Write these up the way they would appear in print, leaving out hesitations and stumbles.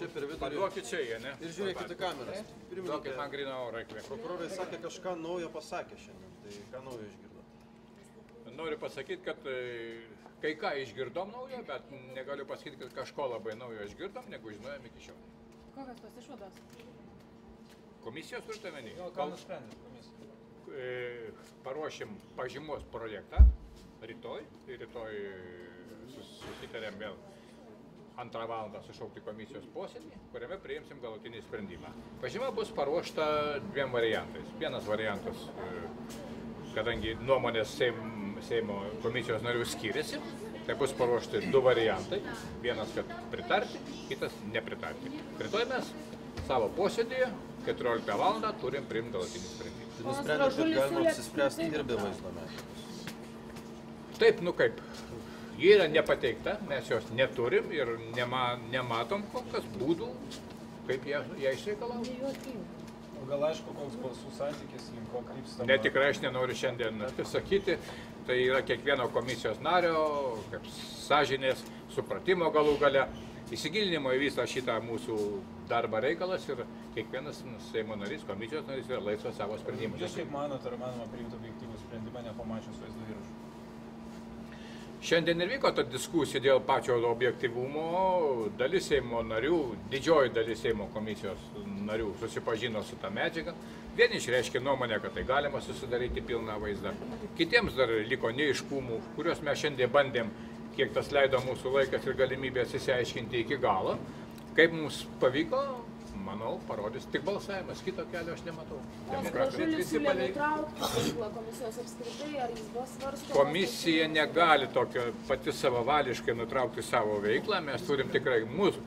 čia per vidurį. Paduokit čia, ne? Ir žiūrėkit į kameras. Duokit man gryną orą įkvėpti. Prokurorai sakė, kažką naujo pasakė šiandien. Tai ką naujo išgirdo? Noriu pasakyti, kad kai ką išgirdom naujo, bet negaliu pasakyti, kad kažko labai naujo išgirdom, negu žinojom iki šiol. Kokios tos išvados? Komisijos turite menį? Ką nusprendėt komisija? Paruošim pažymos projektą rytoj. Rytoj susitarėm vėl 2 valandą sušaukti komisijos posėdį, kuriame priimsim galutinį sprendimą. Pažyma bus paruošta 2 variantais. Vienas variantas, kadangi nuomonės Seimo komisijos narių skiriasi, tai bus paruošti 2 variantai. Vienas, kad pritarti, kitas nepritarti. Rytoj mes savo posėdėje 14 valandą turim priimti galutinį sprendimą. Tai nusprendėt, kad galima apsispręsti ir be vaizdo medžiagos. Taip, kaip. Ji yra nepateikta, mes jos neturim ir nematom kol kas būdų, kaip ją išreikalauti. Gal aišku, koks balsų santykis, link ko krypstama? Ne, tikrai aš nenoriu šiandien sakyti, tai yra kiekvieno komisijos nario, kaip sąžinės, supratimo galų gale, įsigilinimo į visą šitą mūsų darbą reikalas ir kiekvienas Seimo narys, komisijos narys yra laisvas savo sprendimus. Jūs kaip manot, ar manoma priimti objektyvų sprendimą, nepamačius vaizdo įrašų? Šiandien ir vyko ta diskusija dėl pačio objektyvumo. Dalis Seimo narių, didžioji dalis Seimo komisijos narių susipažino su tą medžiagą. Vieni išreiškė nuomonę, kad tai galima susidaryti pilną vaizdą. Kitiems dar liko neaiškumų, kuriuos mes šiandien bandėm, kiek tas leido mūsų laikas ir galimybės įsiaiškinti iki galo. Kaip mums pavyko, manau, parodys tik balsavimas. Kito kelio aš nematau. Gražulis siūlė nutraukti veiklą komisijos apskritai, ar jis buvo svarstomas? Komisija negali tokio pati savavališkai nutraukti savo veiklą. Mes turim tikrai mūsų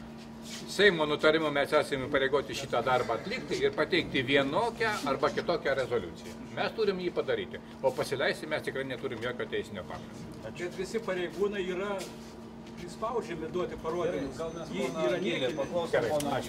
Seimo nutarimo mes esame pareigoti šitą darbą atlikti ir pateikti vienokią arba kitokią rezoliuciją. Mes turim jį padaryti, o pasileisti mes tikrai neturim jokio teisinio pagrindo. Bet visi pareigūnai yra prispaudžiami duoti parodymus. Gal mes poną Gėlę paklausom, poną